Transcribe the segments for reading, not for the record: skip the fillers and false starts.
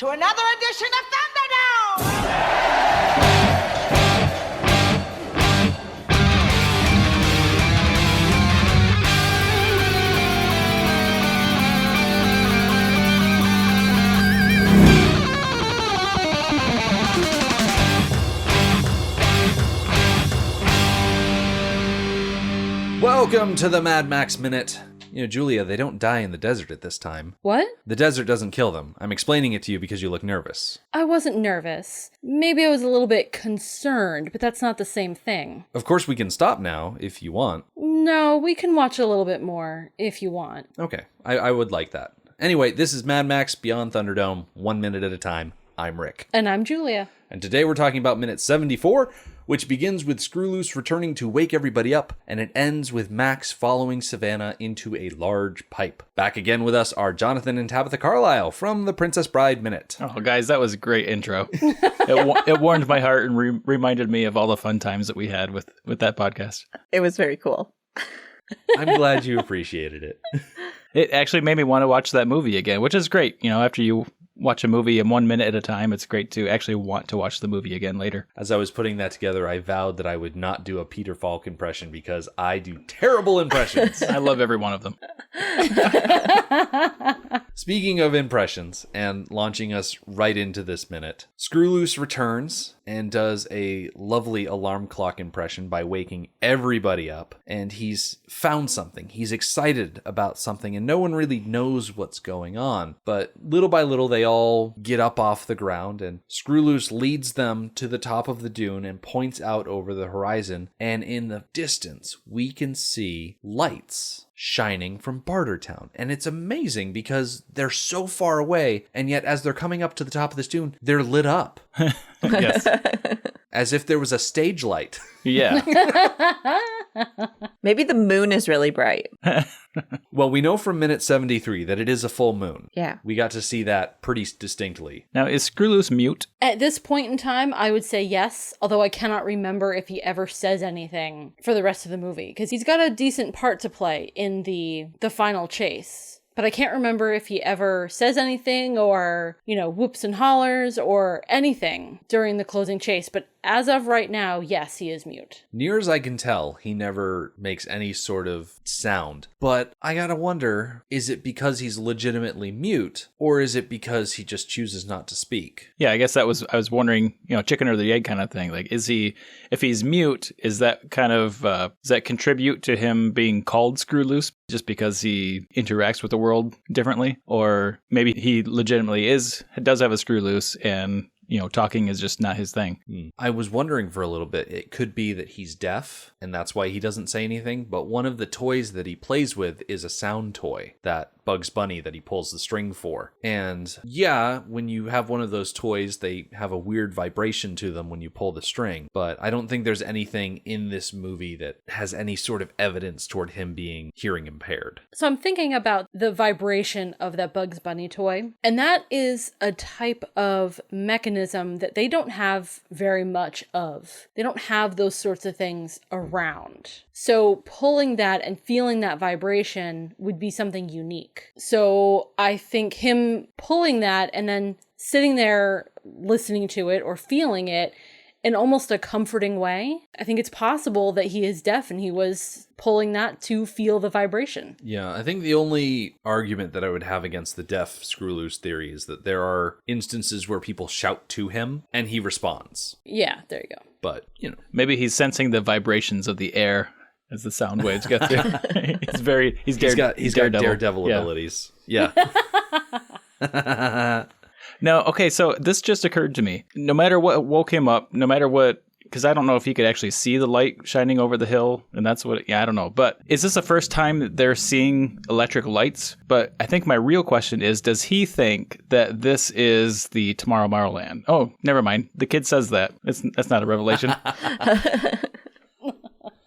to another edition of Thunderdome! Welcome to the Mad Max Minute. You know, Julia, they don't die in the desert at this time. What? The desert doesn't kill them. I'm explaining it to you because you look nervous. I wasn't nervous. Maybe I was a little bit concerned, but that's not the same thing. Of course, we can stop now if you want. No, we can watch a little bit more if you want. Okay, I would like that. Anyway, this is Mad Max Beyond Thunderdome, 1 minute at a time. I'm Rick. And I'm Julia. And today we're talking about minute 74, which begins with Scrooloose returning to wake everybody up, and it ends with Max following Savannah into a large pipe. Back again with us are Jonathan and Tabitha Carlisle from the Princess Bride Minute. Oh, guys, that was a great intro. It warmed my heart and reminded me of all the fun times that we had with that podcast. It was very cool. I'm glad you appreciated it. It actually made me want to watch that movie again, which is great. You know, after you watch a movie in 1 minute at a time, it's great to actually want to watch the movie again later. As I was putting that together, I vowed that I would not do a Peter Falk impression because I do terrible impressions. I love every one of them. Speaking of impressions and launching us right into this minute, Scrooloose returns and does a lovely alarm clock impression by waking everybody up. And he's found something. He's excited about something and no one really knows what's going on. But little by little, they all get up off the ground and Scrooloose leads them to the top of the dune and points out over the horizon. And in the distance, we can see lights shining from Bartertown. And it's amazing because they're so far away, and yet as they're coming up to the top of this dune, they're lit up. Yes. As if there was a stage light. Yeah. Maybe the moon is really bright. Well, we know from minute 73 that it is a full moon. Yeah. We got to see that pretty distinctly. Now, is Scrooloose mute? At this point in time, I would say yes, although I cannot remember if he ever says anything for the rest of the movie, because he's got a decent part to play in the final chase. But I can't remember if he ever says anything or, whoops and hollers or anything during the closing chase. But as of right now, yes, he is mute. Near as I can tell, he never makes any sort of sound. But I gotta wonder, is it because he's legitimately mute, or is it because he just chooses not to speak? Yeah, I guess I was wondering, chicken or the egg kind of thing. Like, if he's mute, is that kind of, does that contribute to him being called Scrooloose just because he interacts with the world differently? Or maybe he legitimately does have a screw loose and talking is just not his thing. I was wondering for a little bit, it could be that he's deaf and that's why he doesn't say anything. But one of the toys that he plays with is a sound toy, that Bugs Bunny that he pulls the string for. And yeah, when you have one of those toys, they have a weird vibration to them when you pull the string. But I don't think there's anything in this movie that has any sort of evidence toward him being hearing impaired. So I'm thinking about the vibration of that Bugs Bunny toy. And that is a type of mechanism that they don't have very much of. They don't have those sorts of things around. So pulling that and feeling that vibration would be something unique. So I think him pulling that and then sitting there listening to it or feeling it in almost a comforting way. I think it's possible that he is deaf and he was pulling that to feel the vibration. Yeah, I think the only argument that I would have against the deaf Scrooloose theory is that there are instances where people shout to him and he responds. Yeah, there you go. But, Maybe he's sensing the vibrations of the air as the sound waves get through. He's got daredevil abilities. Yeah. No, okay, so this just occurred to me. No matter what woke him up, no matter what, because I don't know if he could actually see the light shining over the hill, and that's what, I don't know. But is this the first time that they're seeing electric lights? But I think my real question is, does he think that this is the Tomorrowland? Oh, never mind. The kid says that. That's not a revelation.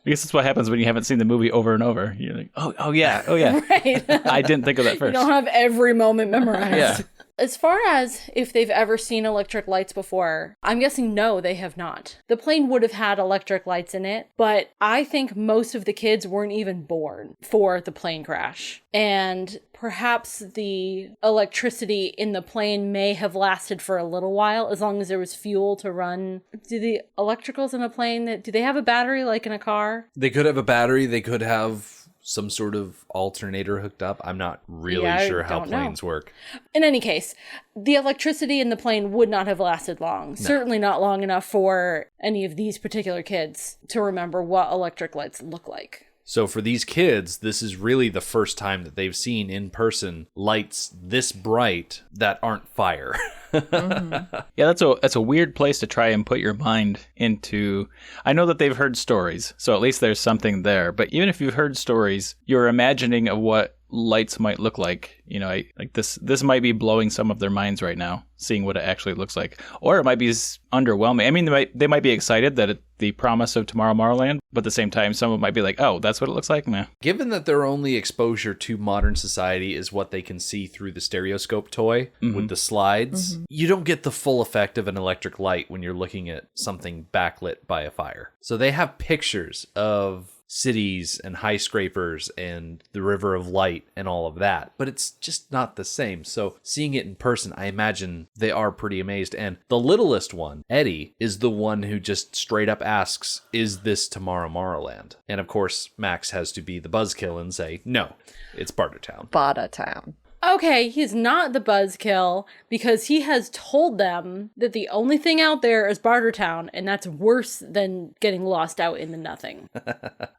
I guess that's what happens when you haven't seen the movie over and over. You're like, oh yeah. Right. I didn't think of that first. You don't have every moment memorized. Yeah. As far as if they've ever seen electric lights before, I'm guessing no, they have not. The plane would have had electric lights in it, but I think most of the kids weren't even born for the plane crash. And perhaps the electricity in the plane may have lasted for a little while, as long as there was fuel to run. Do the electricals in a plane, do they have a battery like in a car? They could have a battery. They could have some sort of alternator hooked up. I'm not really sure how planes work. In any case, the electricity in the plane would not have lasted long. No. Certainly not long enough for any of these particular kids to remember what electric lights look like. So for these kids, this is really the first time that they've seen in person lights this bright that aren't fire. Mm-hmm. Yeah, that's a weird place to try and put your mind into. I know that they've heard stories, so at least there's something there. But even if you've heard stories, you're imagining of what lights might look like. You know, like this might be blowing some of their minds right now, seeing what it actually looks like, or it might be underwhelming. I mean, they might be excited that the promise of Tomorrowland, but at the same time, some of them might be like, "Oh, that's what it looks like." Meh. Given that their only exposure to modern society is what they can see through the stereoscope toy with the slides, you don't get the full effect of an electric light when you're looking at something backlit by a fire. So they have pictures of cities and high scrapers and the river of light and all of that, but it's just not the same. So seeing it in person, I imagine they are pretty amazed. And the littlest one, Eddie, is the one who just straight up asks, is this Tomorrowland? And of course, Max has to be the buzzkill and say, no, it's Bartertown. Bartertown. Okay, he's not the buzzkill because he has told them that the only thing out there is Bartertown, and that's worse than getting lost out in the nothing.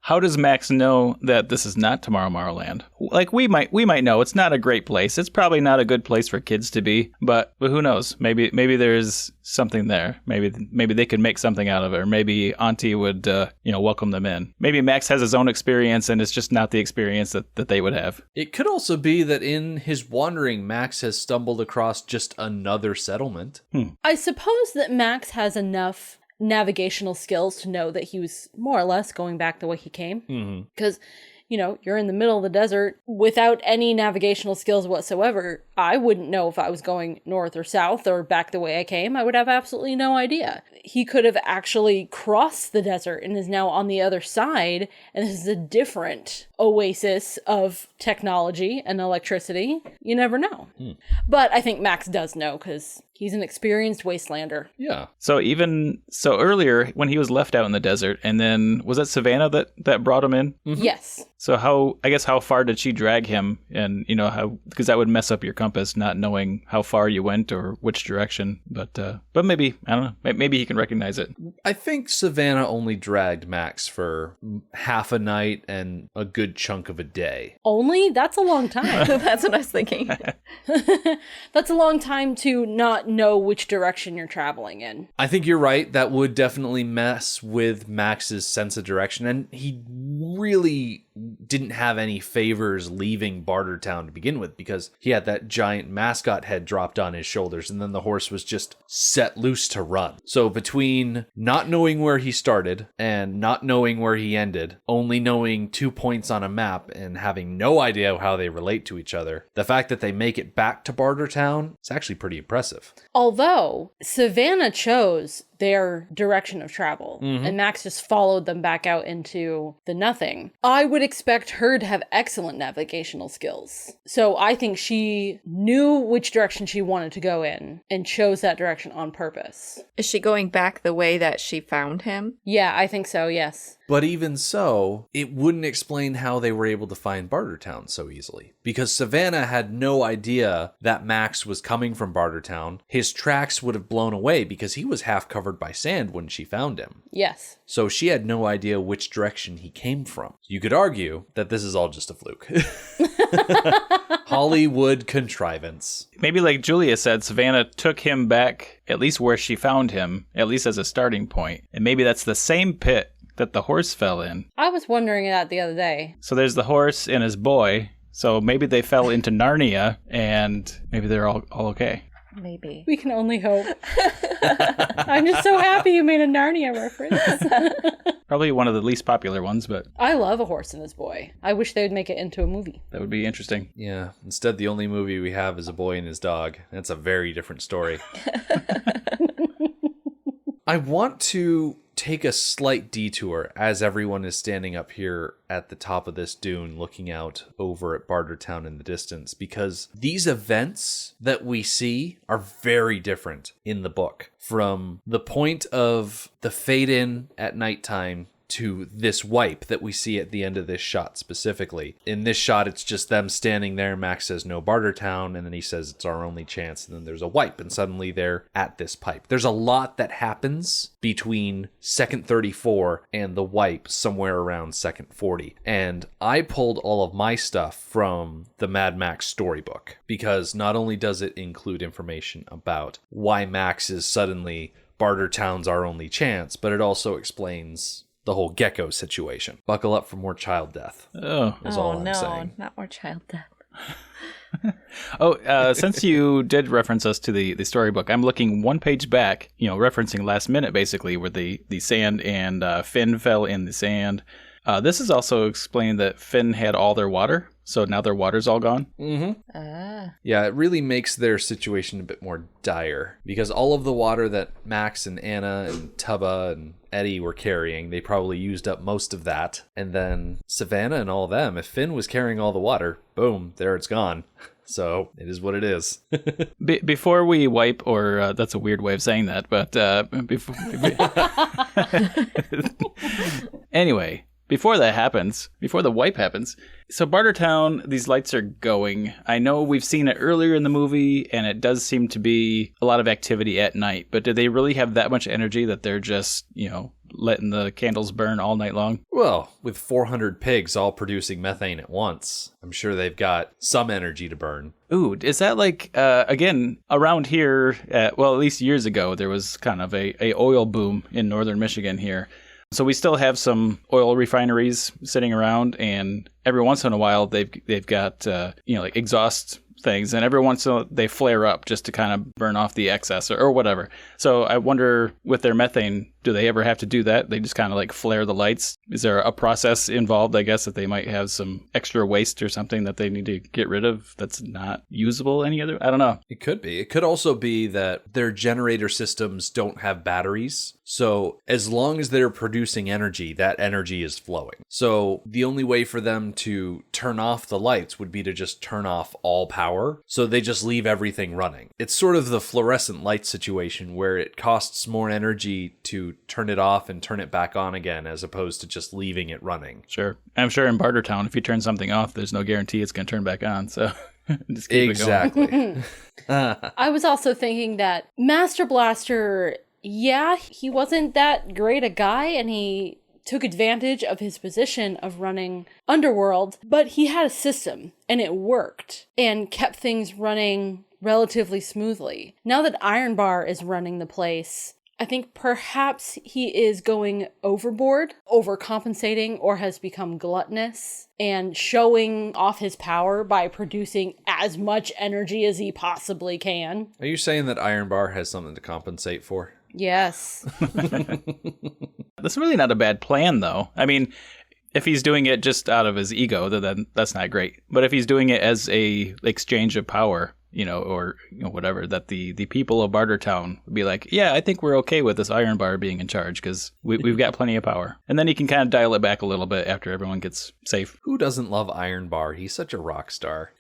How does Max know that this is not Tomorrowland? Like, we might know it's not a great place. It's probably not a good place for kids to be, but who knows? Maybe there's something there. Maybe they could make something out of it, or maybe Auntie would welcome them in. Maybe Max has his own experience, and it's just not the experience that they would have. It could also be that in his wandering, Max has stumbled across just another settlement. I suppose that Max has enough navigational skills to know that he was more or less going back the way he came. Because, you're in the middle of the desert without any navigational skills whatsoever. I wouldn't know if I was going north or south or back the way I came. I would have absolutely no idea. He could have actually crossed the desert and is now on the other side, and this is a different oasis of technology and electricity. You never know. But I think Max does know because he's an experienced wastelander. Yeah. So earlier when he was left out in the desert, and then was that Savannah that brought him in? Yes. So how far did she drag him? And because that would mess up your compass, not knowing how far you went or which direction. But maybe, I don't know, maybe he can recognize it. I think Savannah only dragged Max for half a night and a good chunk of a day. Only? That's a long time. That's what I was thinking. That's a long time to not know which direction you're traveling in. I think you're right. That would definitely mess with Max's sense of direction. And he really didn't have any favors leaving Bartertown to begin with, because he had that giant mascot head dropped on his shoulders, and then the horse was just set loose to run. So between not knowing where he started and not knowing where he ended, only knowing 2 points on a map and having no idea how they relate to each other, the fact that they make it back to Bartertown is actually pretty impressive. Although Savannah chose their direction of travel, and Max just followed them back out into the nothing, I would expect her to have excellent navigational skills. So I think she knew which direction she wanted to go in and chose that direction on purpose. Is she going back the way that she found him? Yeah, I think so, yes. But even so, it wouldn't explain how they were able to find Bartertown so easily. Because Savannah had no idea that Max was coming from Bartertown. His tracks would have blown away because he was half covered by sand when she found him. Yes. So she had no idea which direction he came from. You could argue that this is all just a fluke. Hollywood contrivance. Maybe like Julia said, Savannah took him back at least where she found him, at least as a starting point. And maybe that's the same pit that the horse fell in. I was wondering that the other day. So there's the horse and his boy. So maybe they fell into Narnia, and maybe they're all okay. Maybe. We can only hope. I'm just so happy you made a Narnia reference. Probably one of the least popular ones, but I love A Horse and His Boy. I wish they would make it into a movie. that would be interesting. Yeah, instead the only movie we have is A Boy and His Dog. That's a very different story. I want to take a slight detour as everyone is standing up here at the top of this dune looking out over at Bartertown in the distance, because these events that we see are very different in the book. From the point of the fade in at nighttime to this wipe that we see at the end of this shot specifically. In this shot, it's just them standing there. Max says, no Bartertown, and then he says, it's our only chance. And then there's a wipe, and suddenly they're at this pipe. There's a lot that happens between second 34 and the wipe somewhere around second 40. And I pulled all of my stuff from the Mad Max storybook, because not only does it include information about why Max is suddenly Bartertown's our only chance, but it also explains the whole gecko situation. Buckle up for more child death. Oh. Is all I'm saying. Not more child death. Since you did reference us to the storybook, I'm looking one page back, referencing last minute, basically, where the sand and Finn fell in the sand. This is also explaining that Finn had all their water, so now their water's all gone. Mm-hmm. Yeah, it really makes their situation a bit more dire, because all of the water that Max and Anna and Tubba and Eddie were carrying, they probably used up most of that. And then Savannah and all of them, if Finn was carrying all the water, boom, there it's gone. So it is what it is. Before we wipe, or that's a weird way of saying that, but before anyway, before that happens, before the wipe happens, so Bartertown, these lights are going. I know we've seen it earlier in the movie, and it does seem to be a lot of activity at night, but do they really have that much energy that they're just, letting the candles burn all night long? Well, with 400 pigs all producing methane at once, I'm sure they've got some energy to burn. Ooh, is that like, again, around here, at least years ago, there was kind of a oil boom in northern Michigan here. So we still have some oil refineries sitting around, and every once in a while they've got like exhaust things, and every once in a while they flare up just to kind of burn off the excess or whatever. So I wonder, with their methane, do they ever have to do that? They just kind of like flare the lights? Is there a process involved, I guess, that they might have some extra waste or something that they need to get rid of that's not usable any other? I don't know. It could be. It could also be that their generator systems don't have batteries. So as long as they're producing energy, that energy is flowing. So the only way for them to turn off the lights would be to just turn off all power. So they just leave everything running. It's sort of the fluorescent light situation where it costs more energy to turn it off and turn it back on again, as opposed to just leaving it running. Sure. I'm sure in Bartertown, if you turn something off, there's no guarantee it's going to turn back on. So just keep exactly. it going. I was also thinking that Master Blaster, he wasn't that great a guy, and he took advantage of his position of running Underworld, but he had a system, and it worked, and kept things running relatively smoothly. Now that Iron Bar is running the place, I think perhaps he is going overboard, overcompensating, or has become gluttonous and showing off his power by producing as much energy as he possibly can. Are you saying that Iron Bar has something to compensate for? Yes. That's really not a bad plan, though. I mean, if he's doing it just out of his ego, then that's not great. But if he's doing it as a exchange of power, or whatever, that the people of Bartertown would be like, yeah, I think we're okay with this Iron Bar being in charge because we've got plenty of power. And then he can kind of dial it back a little bit after everyone gets safe. Who doesn't love Iron Bar? He's such a rock star.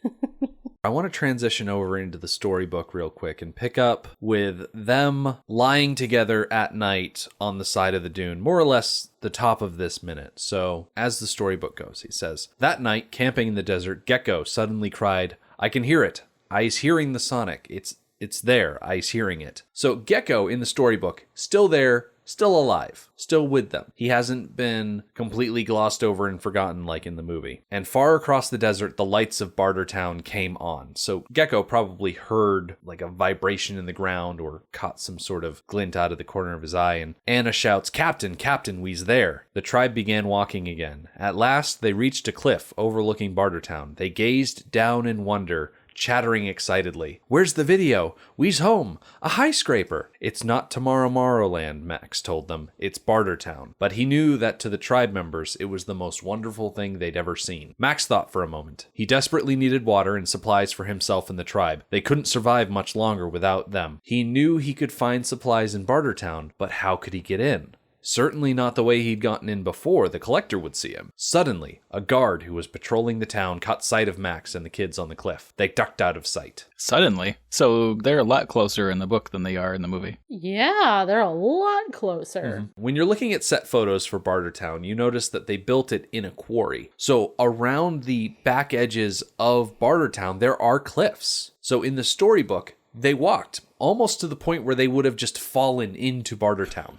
I want to transition over into the storybook real quick and pick up with them lying together at night on the side of the dune, more or less the top of this minute. So as the storybook goes, he says, that night, camping in the desert, Gecko suddenly cried, I can hear it. I's hearing the sonic. It's there. I's hearing it. So Gecko in the storybook, still there, still alive, still with them. He hasn't been completely glossed over and forgotten like in the movie. And far across the desert, the lights of Bartertown came on. So Gecko probably heard like a vibration in the ground or caught some sort of glint out of the corner of his eye. And Anna shouts, Captain, Captain, we's there. The tribe began walking again. At last, they reached a cliff overlooking Bartertown. They gazed down in wonder. chattering excitedly. Where's the video? We's home. A high scraper. It's not Tomorrowland, Max told them. It's Bartertown. But he knew that to the tribe members, it was the most wonderful thing they'd ever seen. Max thought for a moment. He desperately needed water and supplies for himself and the tribe. They couldn't survive much longer without them. He knew he could find supplies in Bartertown, but how could he get in? Certainly not the way he'd gotten in before. The collector would see him. Suddenly, a guard who was patrolling the town caught sight of Max and the kids on the cliff. They ducked out of sight. Suddenly? So they're a lot closer in the book than they are in the movie. Yeah, they're a lot closer. When you're looking at set photos for Bartertown, you notice that they built it in a quarry. So around the back edges of Bartertown, there are cliffs. So in the storybook, they walked almost to the point where they would have just fallen into Bartertown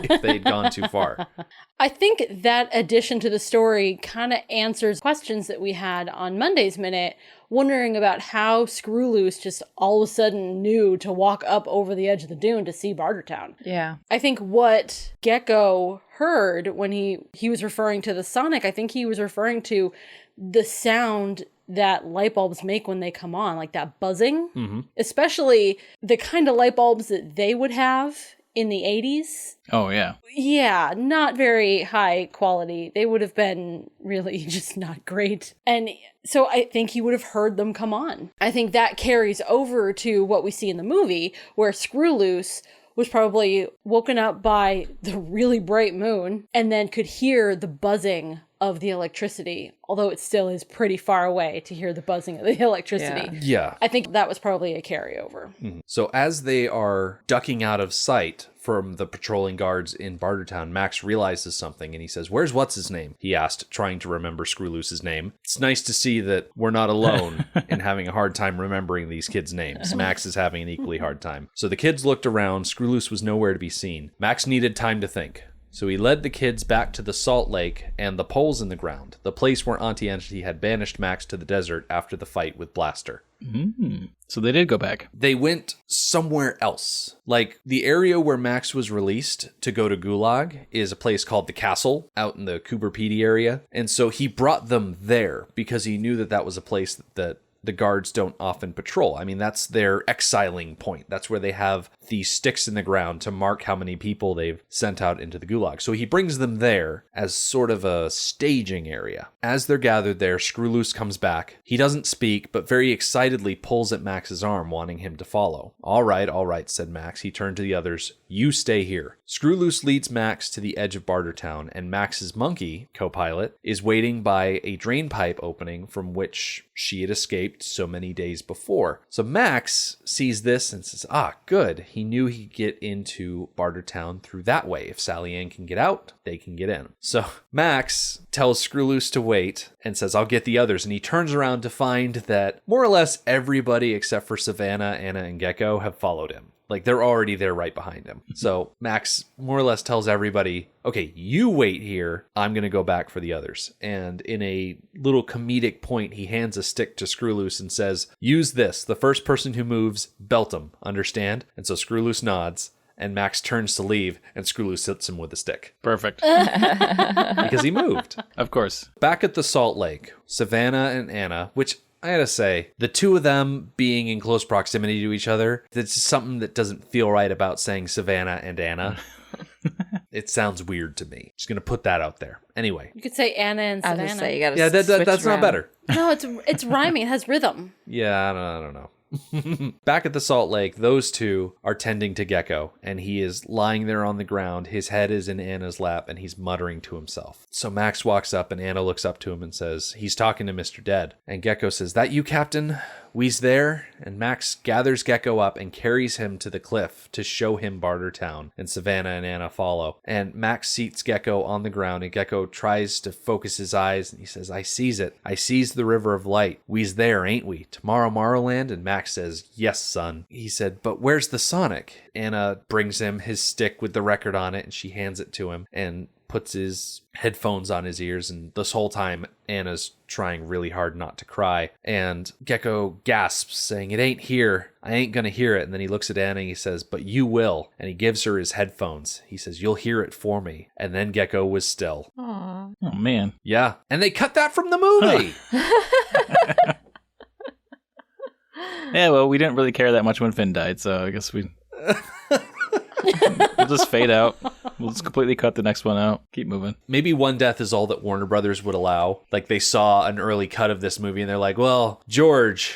if they'd gone too far. I think that addition to the story kind of answers questions that we had on Monday's Minute, wondering about how Scrooloose just all of a sudden knew to walk up over the edge of the dune to see Bartertown. Yeah. I think what Gecko heard when he was referring to the sonic, I think he was referring to the sound that light bulbs make when they come on, like that buzzing, especially the kind of light bulbs that they would have in the 80s. Oh, yeah. Yeah, not very high quality. They would have been really just not great. And so I think he would have heard them come on. I think that carries over to what we see in the movie, where Scrooloose was probably woken up by the really bright moon and then could hear the buzzing of the electricity, although it still is pretty far away to hear the buzzing of the electricity. Yeah. I think that was probably a carryover. So as they are ducking out of sight from the patrolling guards in Bartertown, Max realizes something and he says, "Where's what's-his-name?" he asked, trying to remember Scrooloose's name. It's nice to see that we're not alone in having a hard time remembering these kids' names. Max is having an equally hard time. So the kids looked around. Scrooloose was nowhere to be seen. Max needed time to think. So he led the kids back to the salt lake and the poles in the ground, the place where Auntie Entity had banished Max to the desert after the fight with Blaster. So they did go back. They went somewhere else. Like, the area where Max was released to go to Gulag is a place called the Castle out in the Kuberpedi area. And so he brought them there because he knew that that was a place that the guards don't often patrol. I mean, that's their exiling point. That's where they have these sticks in the ground to mark how many people they've sent out into the gulag. So he brings them there as sort of a staging area. As they're gathered there, Scrooloose comes back. He doesn't speak, but very excitedly pulls at Max's arm, wanting him to follow. All right, said Max. He turned to the others. You stay here. Scrooloose leads Max to the edge of Bartertown, and Max's monkey, co-pilot, is waiting by a drain pipe opening from which she had escaped so many days before. So Max sees this and says, good. He knew he'd get into Bartertown through that way. If Sally Ann can get out, they can get in. So Max tells Scrooloose to wait and says, I'll get the others. And he turns around to find that more or less everybody except for Savannah, Anna, and Gecko have followed him. Like, they're already there right behind him. So Max more or less tells everybody, okay, you wait here. I'm going to go back for the others. And in a little comedic point, he hands a stick to Scrooloose and says, use this. The first person who moves, belt him. Understand? And so Scrooloose nods. And Max turns to leave, and Scrooloose hits him with a stick. Perfect. Because he moved. Of course. Back at the Salt Lake, Savannah and Anna, which I gotta say, the two of them being in close proximity to each other, that's just something that doesn't feel right about saying Savannah and Anna. It sounds weird to me. Just gonna put that out there. Anyway. You could say Anna and I was Savannah. gonna say, you gotta Yeah, that's not better. No, it's rhyming. It has rhythm. Yeah, I don't know. Back at the Salt Lake, those two are tending to Gecko, and he is lying there on the ground. His head is in Anna's lap, and he's muttering to himself. So Max walks up, and Anna looks up to him and says, he's talking to Mr. Dead. And Gecko says, that you, Captain? We's there. And Max gathers Gecko up and carries him to the cliff to show him Bartertown, and Savannah and Anna follow. And Max seats Gecko on the ground, and Gecko tries to focus his eyes, and he says, I sees it. I sees the river of light. We's there, ain't we? Tomorrowland? And Max says, yes, son. He said, but where's the Sonic? Anna brings him his stick with the record on it, and she hands it to him and puts his headphones on his ears. And this whole time, Anna's trying really hard not to cry. And Gecko gasps, saying, it ain't here. I ain't gonna hear it. And then he looks at Anna and he says, but you will. And he gives her his headphones. He says, you'll hear it for me. And then Gecko was still. Aww. Oh, man. Yeah. And they cut that from the movie. Yeah, well, we didn't really care that much when Finn died, so I guess we'll just fade out. We'll just completely cut the next one out. Keep moving. Maybe one death is all that Warner Brothers would allow. Like, they saw an early cut of this movie and they're like, well, George,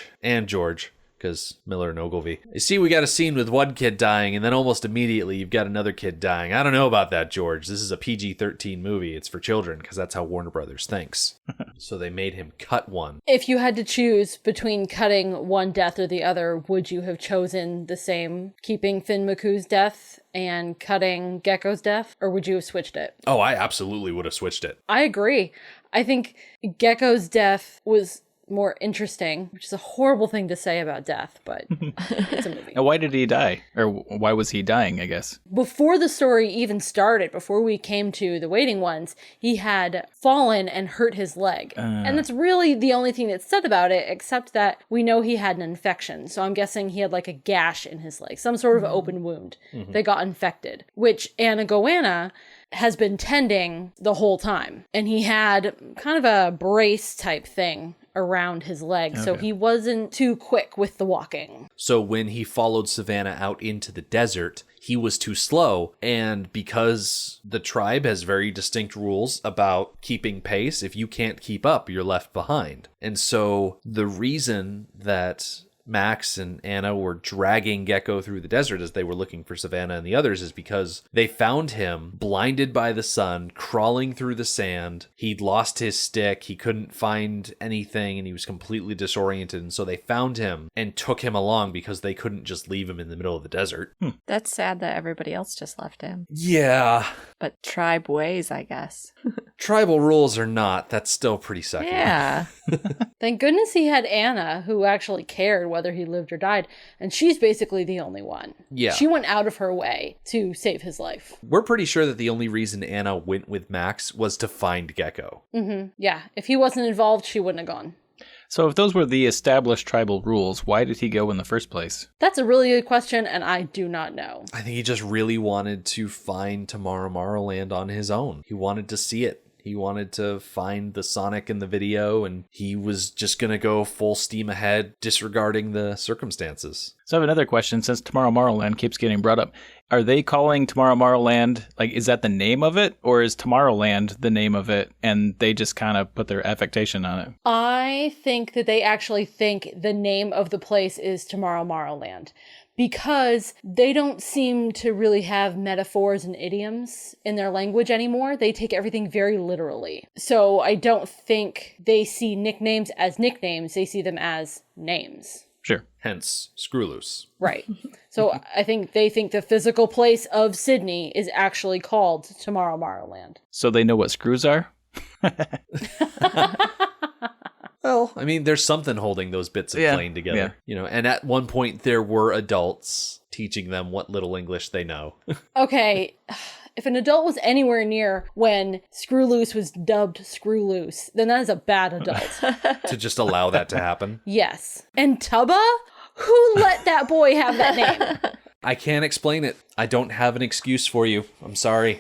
because Miller and Ogilvy. You see, we got a scene with one kid dying, and then almost immediately you've got another kid dying. I don't know about that, George. This is a PG-13 movie. It's for children, because that's how Warner Brothers thinks. So they made him cut one. If you had to choose between cutting one death or the other, would you have chosen the same, keeping Finn McCool's death and cutting Gecko's death, or would you have switched it? Oh, I absolutely would have switched it. I agree. I think Gecko's death was more interesting, which is a horrible thing to say about death, but it's a movie. Now, why did he die? Or why was he dying, I guess? Before the story even started, before we came to the Waiting Ones, he had fallen and hurt his leg. And that's really the only thing that's said about it, except that we know he had an infection. So I'm guessing he had like a gash in his leg, some sort of open wound that got infected, which Anna Goanna has been tending the whole time. And he had kind of a brace type thing around his leg, so he wasn't too quick with the walking. So when he followed Savannah out into the desert, he was too slow, and because the tribe has very distinct rules about keeping pace, if you can't keep up, you're left behind. And so the reason that Max and Anna were dragging Gecko through the desert as they were looking for Savannah and the others is because they found him blinded by the sun, crawling through the sand. He'd lost his stick. He couldn't find anything and he was completely disoriented. And so they found him and took him along because they couldn't just leave him in the middle of the desert. That's sad that everybody else just left him. Yeah. But tribe ways, I guess. Tribal rules or not, that's still pretty sucky. Yeah. Thank goodness he had Anna, who actually cared whether he lived or died, and she's basically the only one. Yeah. She went out of her way to save his life. We're pretty sure that the only reason Anna went with Max was to find Gecko. Yeah, if he wasn't involved, she wouldn't have gone. So if those were the established tribal rules, why did he go in the first place? That's a really good question, and I do not know. I think he just really wanted to find Tomorrowland on his own. He wanted to see it. He wanted to find the Sonic in the video, and he was just going to go full steam ahead, disregarding the circumstances. So I have another question, since Tomorrowland keeps getting brought up. Are they calling Tomorrowland, like, is that the name of it? Or is Tomorrowland the name of it, and they just kind of put their affectation on it? I think that they actually think the name of the place is Tomorrowland, because they don't seem to really have metaphors and idioms in their language anymore. They take everything very literally. So I don't think they see nicknames as nicknames. They see them as names. Sure. Hence, Scrooloose. Right. So I think they think the physical place of Sydney is actually called Tomorrowland. So they know what screws are? Well, I mean, there's something holding those bits of plane together, yeah. you know, and at one point there were adults teaching them what little English they know. Okay, if an adult was anywhere near when Scrooloose was dubbed Scrooloose, then that is a bad adult. To just allow that to happen. Yes. And Tubba? Who let that boy have that name? I can't explain it. I don't have an excuse for you. I'm sorry.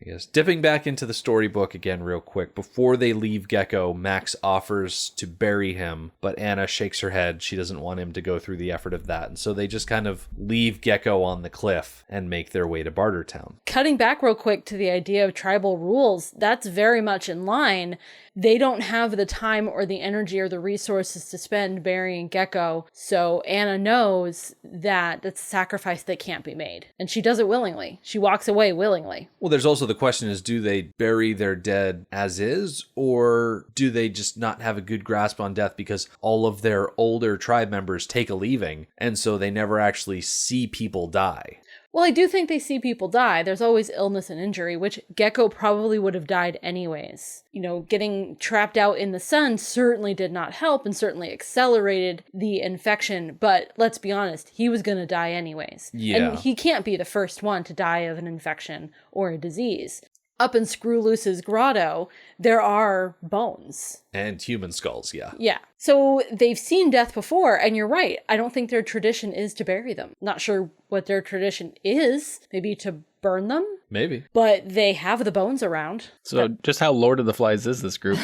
Yes. Dipping back into the storybook again real quick. Before they leave Gecko, Max offers to bury him, but Anna shakes her head. She doesn't want him to go through the effort of that. And so they just kind of leave Gecko on the cliff and make their way to Bartertown. Cutting back real quick to the idea of tribal rules, that's very much in line. They don't have the time or the energy or the resources to spend burying Gecko, so Anna knows that that's a sacrifice that can't be made. And she does it willingly. She walks away willingly. Well, there's also the question is, do they bury their dead as is, or do they just not have a good grasp on death because all of their older tribe members take a leaving, and so they never actually see people die? Well, I do think they see people die. There's always illness and injury, which Gecko probably would have died anyways. You know, getting trapped out in the sun certainly did not help and certainly accelerated the infection. But let's be honest, he was going to die anyways. Yeah. And he can't be the first one to die of an infection or a disease. Up in Scrooloose's grotto, there are bones. And human skulls, yeah. Yeah. So they've seen death before, and you're right. I don't think their tradition is to bury them. Not sure what their tradition is. Maybe to burn them? Maybe. But they have the bones around. So just how Lord of the Flies is this group?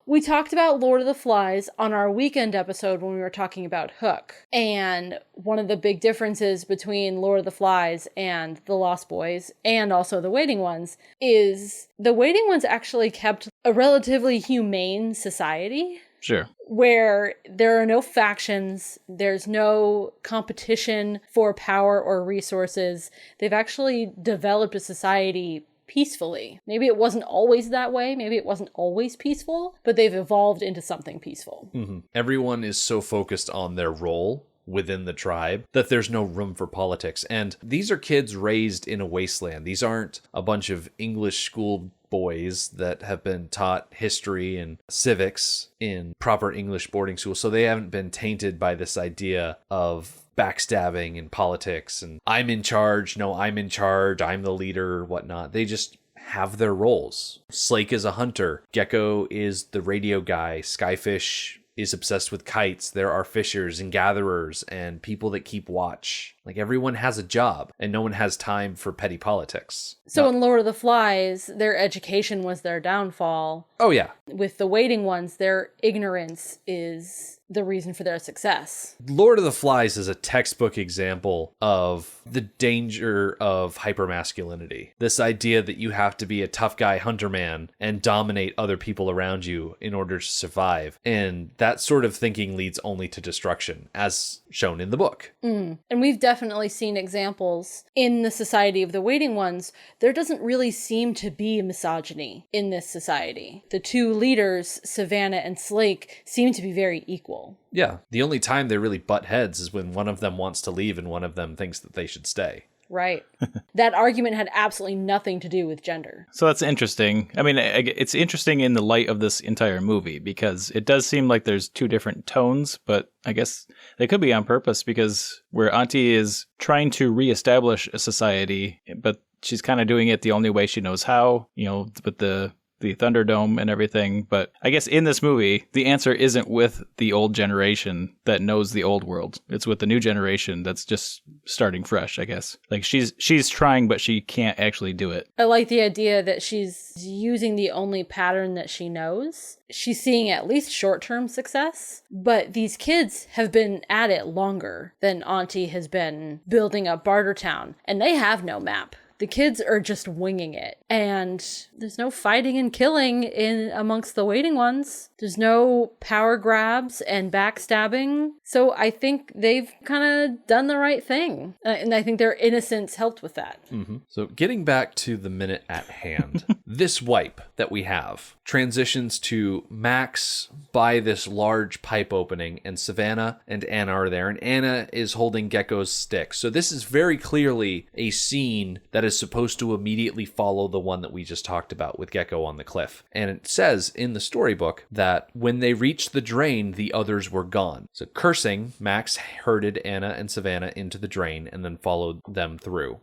We talked about Lord of the Flies on our weekend episode when we were talking about Hook. And one of the big differences between Lord of the Flies and The Lost Boys, and also The Waiting Ones, is the Waiting Ones actually kept a relatively humane society. Sure. Where there are no factions, there's no competition for power or resources. They've actually developed a society peacefully. Maybe it wasn't always that way, maybe it wasn't always peaceful, but they've evolved into something peaceful. Mm-hmm. Everyone is so focused on their role within the tribe that there's no room for politics. And these are kids raised in a wasteland. These aren't a bunch of English school boys that have been taught history and civics in proper English boarding school. So they haven't been tainted by this idea of backstabbing and politics and I'm in charge, no, I'm in charge, I'm the leader, or whatnot. They just have their roles. Slake is a hunter. Gecko is the radio guy. Skyfish is obsessed with kites. There are fishers and gatherers and people that keep watch. Like, everyone has a job and no one has time for petty politics. So in Lord of the Flies, their education was their downfall. Oh, yeah. With the Waiting Ones, their ignorance is the reason for their success. Lord of the Flies is a textbook example of the danger of hypermasculinity. This idea that you have to be a tough guy hunter man and dominate other people around you in order to survive. And that sort of thinking leads only to destruction, as shown in the book. And we've definitely seen examples in the society of the Waiting Ones. There doesn't really seem to be misogyny in this society. The two leaders, Savannah and Slake, seem to be very equal. Yeah, the only time they really butt heads is when one of them wants to leave and one of them thinks that they should stay. Right. That argument had absolutely nothing to do with gender. So that's interesting. I mean, it's interesting in the light of this entire movie because it does seem like there's two different tones, but I guess they could be on purpose because where Auntie is trying to reestablish a society, but she's kind of doing it the only way she knows how, you know, with the Thunderdome and everything. But I guess in this movie, the answer isn't with the old generation that knows the old world. It's with the new generation that's just starting fresh, I guess. Like she's trying, but she can't actually do it. I like the idea that she's using the only pattern that she knows. She's seeing at least short-term success, but these kids have been at it longer than Auntie has been building up Bartertown, and they have no map. The kids are just winging it. And there's no fighting and killing in amongst the Waiting Ones. There's no power grabs and backstabbing. So I think they've kind of done the right thing. And I think their innocence helped with that. Mm-hmm. So getting back to the minute at hand, this wipe that we have transitions to Max by this large pipe opening, and Savannah and Anna are there, and Anna is holding Gecko's stick. So this is very clearly a scene that is supposed to immediately follow the one that we just talked about with Gecko on the cliff. And it says in the storybook that when they reached the drain, the others were gone. So cursing, Max herded Anna and Savannah into the drain and then followed them through.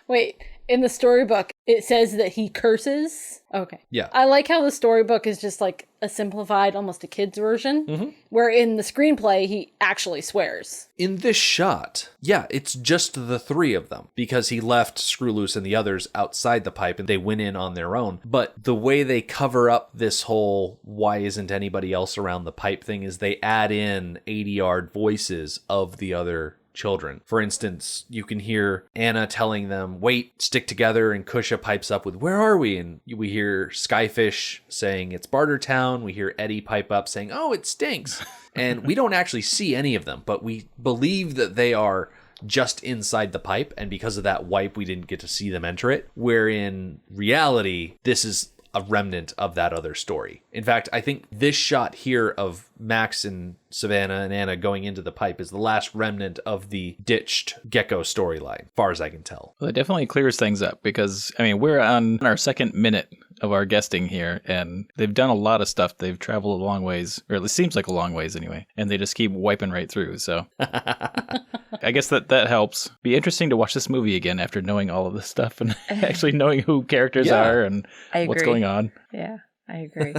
Wait, in the storybook, it says that he curses? Okay. Yeah. I like how the storybook is just like a simplified, almost a kid's version, where in the screenplay, he actually swears. In this shot, yeah, it's just the three of them because he left Scrooloose and the others outside the pipe and they went in on their own. But the way they cover up this whole why isn't anybody else around the pipe thing is they add in 80-yard voices of the other children. For instance, you can hear Anna telling them, wait, stick together, and Kusha pipes up with, where are we? And we hear Skyfish saying it's Bartertown. We hear Eddie pipe up saying, oh, it stinks. And we don't actually see any of them, but we believe that they are just inside the pipe, and because of that wipe, we didn't get to see them enter it, where in reality, this is a remnant of that other story. In fact, I think this shot here of Max and Savannah and Anna going into the pipe is the last remnant of the ditched Gecko storyline, far as I can tell. Well, it definitely clears things up because, I mean, we're on our second minute of our guesting here, and they've done a lot of stuff. They've traveled a long ways, or it seems like a long ways anyway, and they just keep wiping right through, so I guess that helps. Be interesting to watch this movie again after knowing all of this stuff and actually knowing who characters are and what's going on. Yeah, I agree.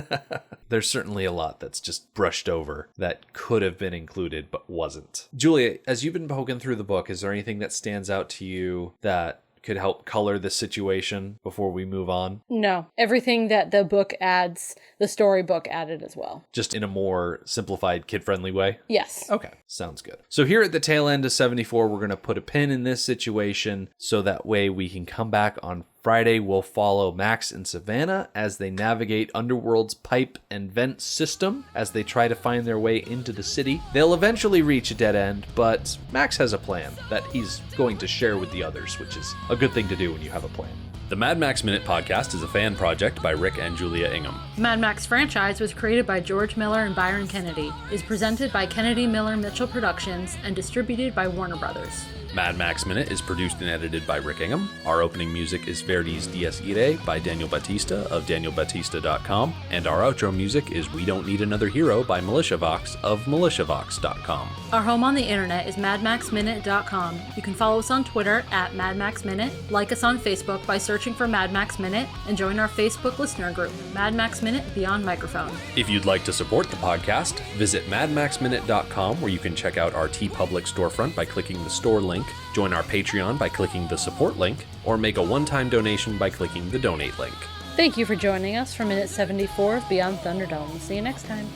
There's certainly a lot that's just brushed over that could have been included but wasn't. Julia, as you've been poking through the book, is there anything that stands out to you that could help color the situation before we move on? No, everything that the book adds, the storybook added as well. Just in a more simplified, kid-friendly way? Yes. Okay, sounds good. So here at the tail end of 74, we're going to put a pin in this situation so that way we can come back on Friday. We'll follow Max and Savannah as they navigate Underworld's pipe and vent system as they try to find their way into the city. They'll eventually reach a dead end, but Max has a plan that he's going to share with the others, which is a good thing to do when you have a plan. The Mad Max Minute podcast is a fan project by Rick and Julia Ingham. The Mad Max franchise was created by George Miller and Byron Kennedy, is presented by Kennedy Miller Mitchell Productions, and distributed by Warner Brothers. Mad Max Minute is produced and edited by Rick Ingham. Our opening music is Verdi's Dies Irae by Daniel Batista of danielbatista.com, and our outro music is We Don't Need Another Hero by MilitiaVox of militiavox.com. Our home on the internet is madmaxminute.com. You can follow us on Twitter at madmaxminute, like us on Facebook by searching for Mad Max Minute, and join our Facebook listener group, Mad Max Minute Beyond Microphone. If you'd like to support the podcast, visit madmaxminute.com, where you can check out our TeePublic storefront by clicking the store link, join our Patreon by clicking the support link, or make a one-time donation by clicking the donate link. Thank you for joining us for Minute 74 of Beyond Thunderdome. We'll see you next time.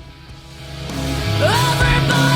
Everybody!